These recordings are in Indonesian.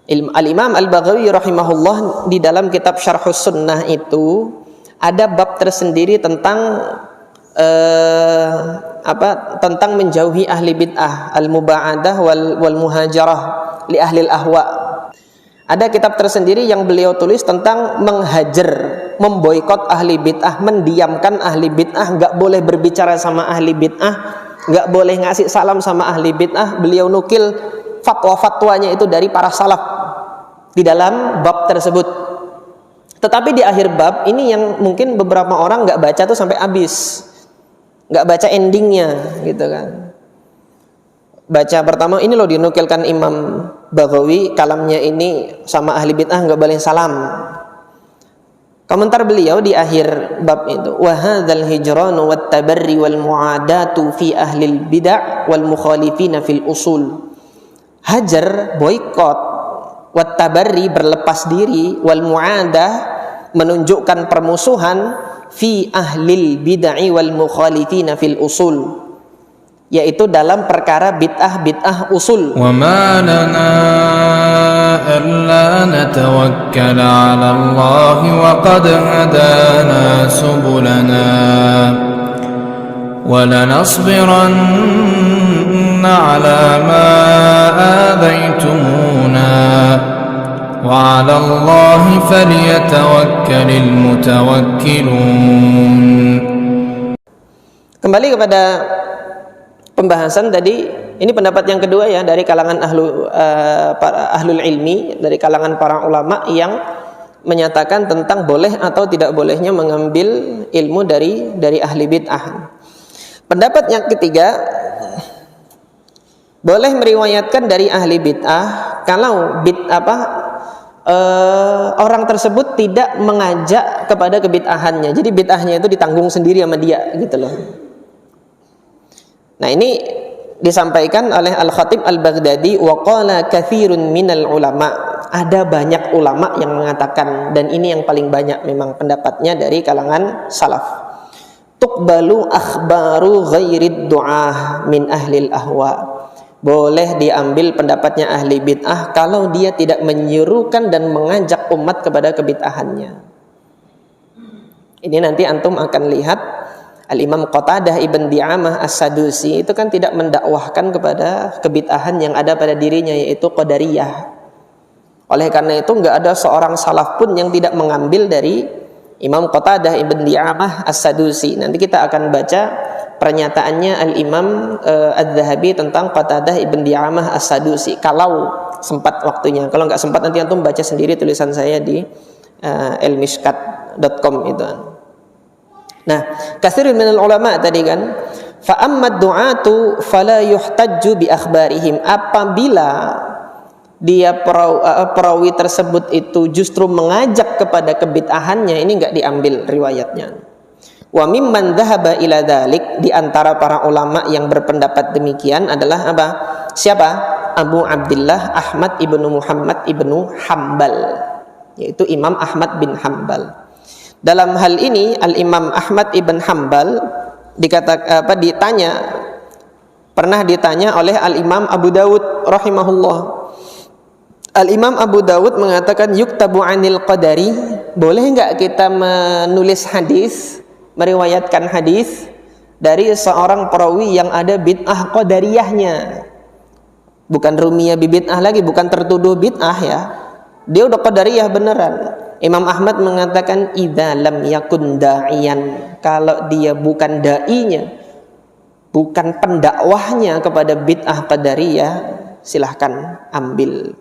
Al-Imam Al-Baghawi rahimahullah di dalam kitab Syarhus Sunnah itu ada bab tersendiri tentang tentang menjauhi ahli bid'ah, al-muba'adah wal muhajarah li ahli al-ahwa. Ada kitab tersendiri yang beliau tulis tentang menghajar, memboikot ahli bid'ah, mendiamkan ahli bid'ah, enggak boleh berbicara sama ahli bid'ah, enggak boleh ngasih salam sama ahli bid'ah. Beliau nukil fatwa-fatwanya itu dari para salaf di dalam bab tersebut. Tetapi di akhir bab ini yang mungkin beberapa orang enggak baca tuh sampai habis, enggak baca endingnya gitu kan. Baca pertama ini loh dinukilkan Imam Baghawi, kalamnya ini sama ahli bid'ah enggak boleh salam. Komentar beliau di akhir bab itu, wa hadzal hijranu wat tabarri wal muadatu fi ahli bid'ah wal mukhalifina fil usul. Hajar, boikot, wat tabarri, berlepas diri, wal muadah, menunjukkan permusuhan, fi ahli bid'ah wal mukhalifina fil usul, yaitu dalam perkara bid'ah usul. Wa ma lana alla natawakkal 'ala Allah wa qad hadana subulana wa lanasbiranna 'ala ma adaytumuna wa 'ala Allah falyatawakkalul mutawakkilun. Kembali kepada pembahasan tadi, ini pendapat yang kedua ya dari kalangan ahlul ilmi, dari kalangan para ulama yang menyatakan tentang boleh atau tidak bolehnya mengambil ilmu dari ahli bid'ah. Pendapat yang ketiga, boleh meriwayatkan dari ahli bid'ah kalau orang tersebut tidak mengajak kepada kebid'ahannya. Jadi bid'ahnya itu ditanggung sendiri sama dia gitu loh. Nah, ini disampaikan oleh Al-Khatib Al-Baghdadi, wa qala katsirun minal ulama. Ada banyak ulama yang mengatakan, dan ini yang paling banyak memang pendapatnya dari kalangan salaf. Tuqbalu akhbaru ghairid du'ah min ahlil ahwa. Boleh diambil pendapatnya ahli bid'ah kalau dia tidak menyuruhkan dan mengajak umat kepada kebid'ahannya. Ini nanti antum akan lihat Al-Imam Qatadah ibn Di'amah As-Sadusi itu kan tidak mendakwahkan kepada kebid'ahan yang ada pada dirinya, yaitu Qadariyah. Oleh karena itu enggak ada seorang salaf pun yang tidak mengambil dari Imam Qatadah ibn Di'amah As-Sadusi. Nanti kita akan baca pernyataannya Al-Imam Adz-Dzahabi tentang Qatadah ibn Di'amah As-Sadusi kalau sempat waktunya. Kalau enggak sempat nanti antum baca sendiri tulisan saya di elmishkat.com itu. Nah, katsirun minal ulama tadi kan, fa amma du'atu fala yuhtajju bi akhbarihim. Apabila dia perawi tersebut itu justru mengajak kepada kebid'ahannya, ini enggak diambil riwayatnya. Wa mimman dhahaba ila dzalik, di antara para ulama yang berpendapat demikian adalah apa? Siapa? Abu Abdullah Ahmad ibnu Muhammad ibnu Hambal, yaitu Imam Ahmad bin Hambal. Dalam hal ini Al-Imam Ahmad ibn Hambal pernah ditanya oleh Al-Imam Abu Dawud rahimahullah. Al-Imam Abu Dawud mengatakan, yuktabu anil qadari, boleh enggak kita menulis hadis, meriwayatkan hadis dari seorang perawi yang ada bid'ah qadariyahnya. Bukan rumiyah bid'ah lagi, bukan tertuduh bid'ah ya. Dia udah qadariyah beneran. Imam Ahmad mengatakan, idza lam yakun da'iyan, kalau dia bukan da'inya, bukan pendakwahnya kepada bid'ah qadariyah, silahkan ambil.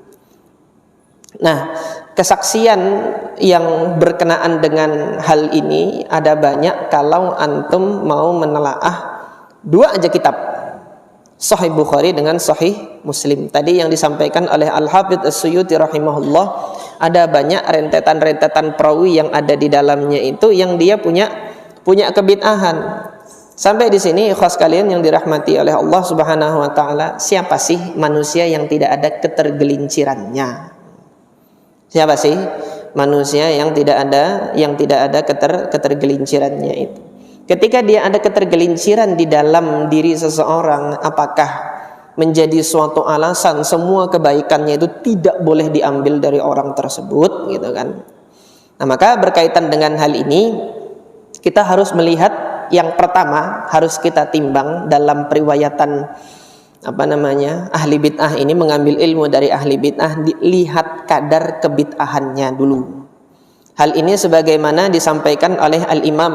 Nah, kesaksian yang berkenaan dengan hal ini ada banyak. Kalau antum mau menelaah dua aja kitab, Sahih Bukhari dengan Sahih Muslim. Tadi yang disampaikan oleh Al-Hafidz As-Suyuti rahimahullah, ada banyak rentetan-rentetan perawi yang ada di dalamnya itu yang dia punya kebid'ahan. Sampai di sini ikhwas kalian yang dirahmati oleh Allah Subhanahu wa taala, siapa sih manusia yang tidak ada ketergelincirannya? Siapa sih manusia yang tidak ada ketergelincirannya itu? Ketika dia ada ketergelinciran di dalam diri seseorang, apakah menjadi suatu alasan semua kebaikannya itu tidak boleh diambil dari orang tersebut, gitu kan. Nah, maka berkaitan dengan hal ini kita harus melihat yang pertama, harus kita timbang dalam periwayatan ahli bid'ah ini, mengambil ilmu dari ahli bid'ah, dilihat kadar kebid'ahannya dulu. Hal ini sebagaimana disampaikan oleh Al-Imam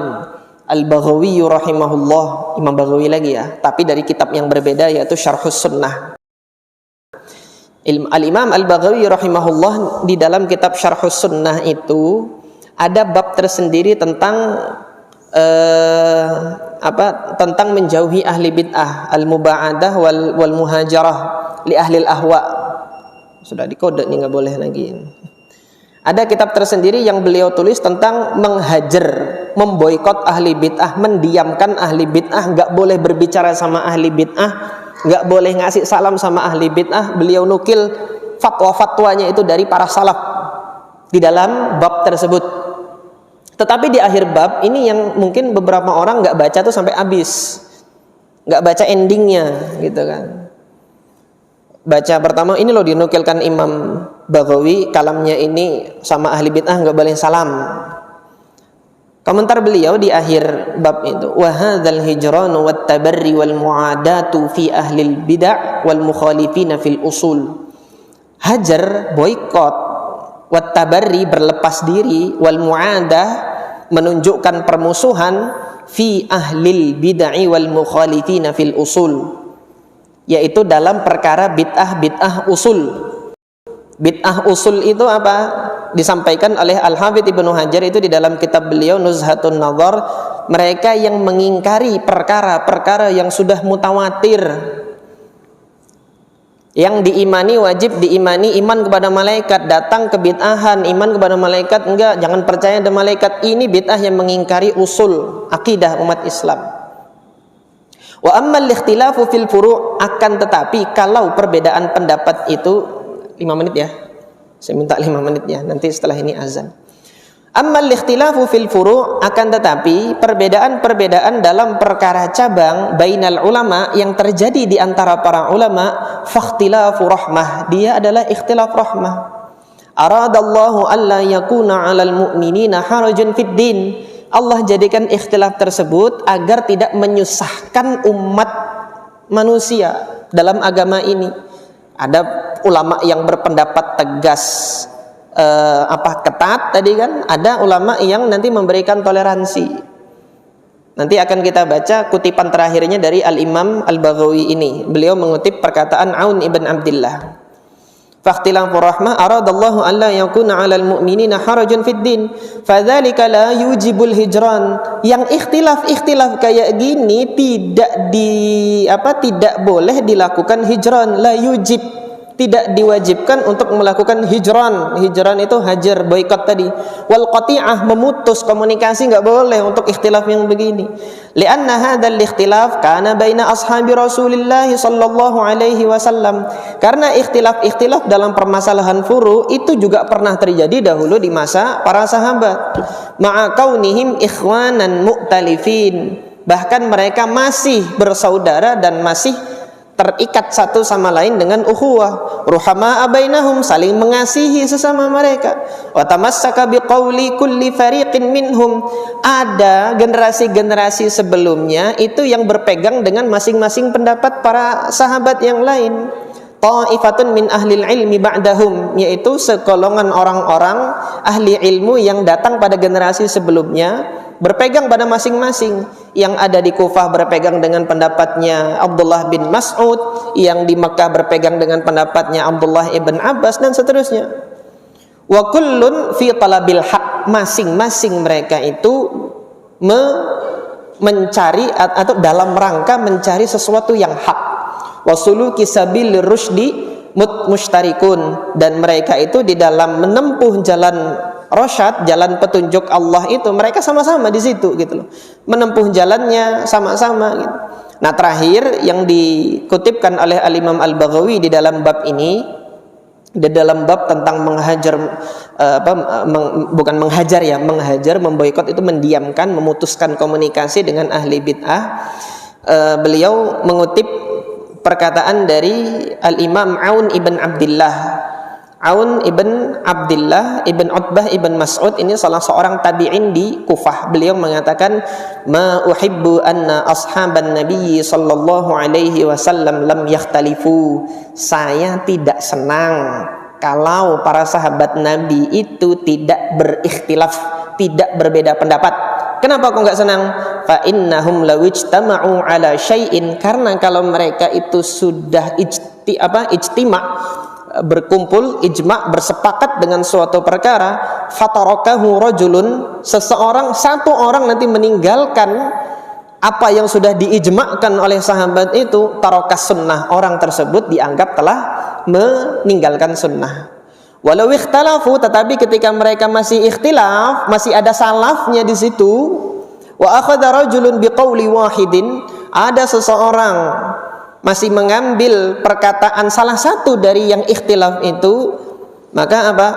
Al-Baghawi rahimahullah, Imam Baghawi lagi ya, tapi dari kitab yang berbeda yaitu Syarhus Sunnah. Al-Imam Al-Baghawi rahimahullah di dalam kitab Syarhus Sunnah itu ada bab tersendiri tentang tentang menjauhi ahli bid'ah, al-muba'adah wal muhajarah li ahli al-ahwa. Sudah dikode nih, nggak boleh lagi. Ada kitab tersendiri yang beliau tulis tentang menghajar, memboikot ahli bid'ah, mendiamkan ahli bid'ah, nggak boleh berbicara sama ahli bid'ah, nggak boleh ngasih salam sama ahli bid'ah. Beliau nukil fatwa-fatwanya itu dari para salaf di dalam bab tersebut. Tetapi di akhir bab ini yang mungkin beberapa orang nggak baca tuh sampai habis, nggak baca endingnya, gitu kan. Baca pertama ini loh, dinukilkan Imam Baghawi kalamnya ini sama ahli bid'ah nggak boleh salam. Komentar beliau di akhir bab itu, wa hadzal hijranu wat tabarri wal muadatu fi ahli bid'ah wal mukhalifina fil usul. Hajar, boikot, wat tabarri, berlepas diri, wal muadah, menunjukkan permusuhan, fi ahli bid'ah wal mukhalifina fil usul, yaitu dalam perkara bid'ah usul. Bid'ah usul itu apa? Disampaikan oleh Al-Hafidz Ibnu Hajar itu di dalam kitab beliau Nuzhatun Nazar, mereka yang mengingkari perkara-perkara yang sudah mutawatir, yang diimani wajib diimani, iman kepada malaikat, datang ke bid'ahan, iman kepada malaikat enggak, jangan percaya ada malaikat. Ini bid'ah yang mengingkari usul akidah umat Islam. Wa ammal ikhtilafu fil furu', akan tetapi kalau perbedaan pendapat itu 5 menit ya. Saya minta 5 menit ya, nanti setelah ini azan. Ammal ikhtilafu fil furu', akan tetapi perbedaan-perbedaan dalam perkara cabang bainal ulama yang terjadi di antara para ulama, fakhtilafu rahmah, dia adalah ikhtilaf rahmah. Aradallahu alla yakuna 'alal mu'minina harajun fid din. Allah jadikan ikhtilaf tersebut agar tidak menyusahkan umat manusia dalam agama ini. Ada ulama yang berpendapat tegas, ketat tadi kan, ada ulama yang nanti memberikan toleransi. Nanti akan kita baca kutipan terakhirnya dari Al-Imam Al-Baghawi ini. Beliau mengutip perkataan Aun ibn Abdillah. Fakhtilafu rahmah aradallahu alla yakuna 'alal mu'minina harajun fid din fadzalika la yujibul hijran. Yang ikhtilaf kayak gini tidak boleh dilakukan hijran, la yujib, tidak diwajibkan untuk melakukan hijran. Hijran itu hajar, boikot tadi. Wal qati'ah, memutus komunikasi, nggak boleh untuk ikhtilaf yang begini. Lianna hadzal ikhtilaf kana baina ashabi Rasulillah sallallahu alaihi wasallam. Karena ikhtilaf dalam permasalahan furu itu juga pernah terjadi dahulu di masa para sahabat. Ma'a kaunihim ikhwanan mu'talifin. Bahkan mereka masih bersaudara dan masih terikat satu sama lain dengan ukhuwah, ruhama'a bainahum, saling mengasihi sesama mereka. Wa tamassaka biqauli kulli fariqin minhum, ada generasi-generasi sebelumnya itu yang berpegang dengan masing-masing pendapat para sahabat yang lain. Ta'ifatun min ahlil ilmi ba'dahum, yaitu sekolongan orang-orang ahli ilmu yang datang pada generasi sebelumnya berpegang pada masing-masing. Yang ada di Kufah berpegang dengan pendapatnya Abdullah bin Mas'ud, yang di Mekah berpegang dengan pendapatnya Abdullah ibn Abbas, dan seterusnya. Wa kullun fi talabil haq, masing-masing mereka itu mencari atau dalam rangka mencari sesuatu yang hak. Wasuluki sabil rusydi mustarikun, dan mereka itu di dalam menempuh jalan rasyad, jalan petunjuk Allah itu mereka sama-sama di situ gitu loh, menempuh jalannya sama-sama gitu. Nah, terakhir yang dikutipkan oleh Al-Imam Al-Baghawi di dalam bab ini, di dalam bab tentang menghajar, menghajar, memboikot itu mendiamkan, memutuskan komunikasi dengan ahli bid'ah. Beliau mengutip perkataan dari Al-Imam Aun ibn Abdillah. Aun ibn Abdillah ibn Utbah ibn Mas'ud ini salah seorang tabi'in di Kufah. Beliau mengatakan, "Ma uhibbu anna ashaban Nabi sallallahu alaihi wasallam lam yakhtalifu." Saya tidak senang kalau para sahabat Nabi itu tidak berikhtilaf, tidak berbeda pendapat. Kenapa kok nggak senang? Fa innahum law ijtama'u ala syai'in, karena kalau mereka itu sudah ijtima', berkumpul, ijma', bersepakat dengan suatu perkara, fatarakahu rajulun, satu orang nanti meninggalkan apa yang sudah diijma'kan oleh sahabat itu, tarakas sunnah, orang tersebut dianggap telah meninggalkan sunnah. Walau ikhtalafu, tetapi ketika mereka masih ikhtilaf, masih ada salafnya di situ, wa akhadha rajulun biqauli wahidin, ada seseorang masih mengambil perkataan salah satu dari yang ikhtilaf itu, maka apa?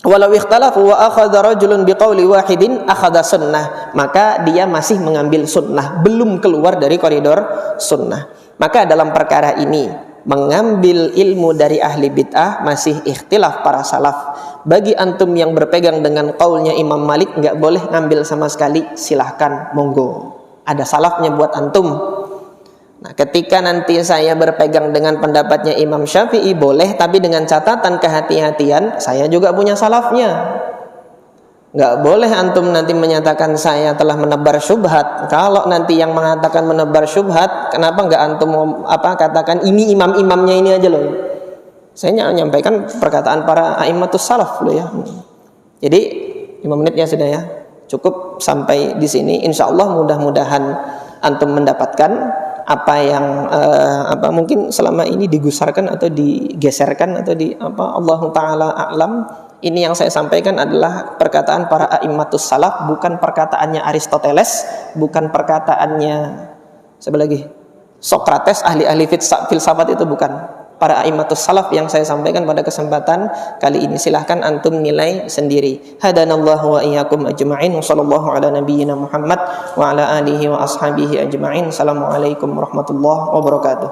Walau ikhtalafu wa akhadha rajulun biqauli wahidin akhadha sunnah, maka dia masih mengambil sunnah, belum keluar dari koridor sunnah. Maka dalam perkara ini, mengambil ilmu dari ahli bid'ah masih ikhtilaf para salaf. Bagi antum yang berpegang dengan qaulnya Imam Malik, nggak boleh ngambil sama sekali, silahkan, monggo. Ada salafnya buat antum. Nah, ketika nanti saya berpegang dengan pendapatnya Imam Syafi'i, boleh, tapi dengan catatan kehati-hatian, saya juga punya salafnya. Nggak boleh antum nanti menyatakan saya telah menebar syubhat. Kalau nanti yang mengatakan menebar syubhat, kenapa nggak antum katakan ini imam-imamnya ini aja loh. Saya menyampaikan perkataan para a'immatus salaf loh ya. Jadi 5 menit ya sudah ya. Cukup sampai di sini. Insya Allah mudah-mudahan antum mendapatkan apa yang mungkin selama ini digusarkan atau digeserkan atau Allah Ta'ala a'lam. Ini yang saya sampaikan adalah perkataan para a'immatus salaf, bukan perkataannya Aristoteles, bukan perkataannya Sokrates, ahli-ahli filsafat itu bukan. Para a'immatus salaf yang saya sampaikan pada kesempatan kali ini, silahkan antum nilai sendiri. Hadanallahu wa iyyakum ajma'in. Wassallallahu ala nabiyyina Muhammad wa ala alihi wa ashabihi ajma'in. Assalamualaikum warahmatullahi wabarakatuh.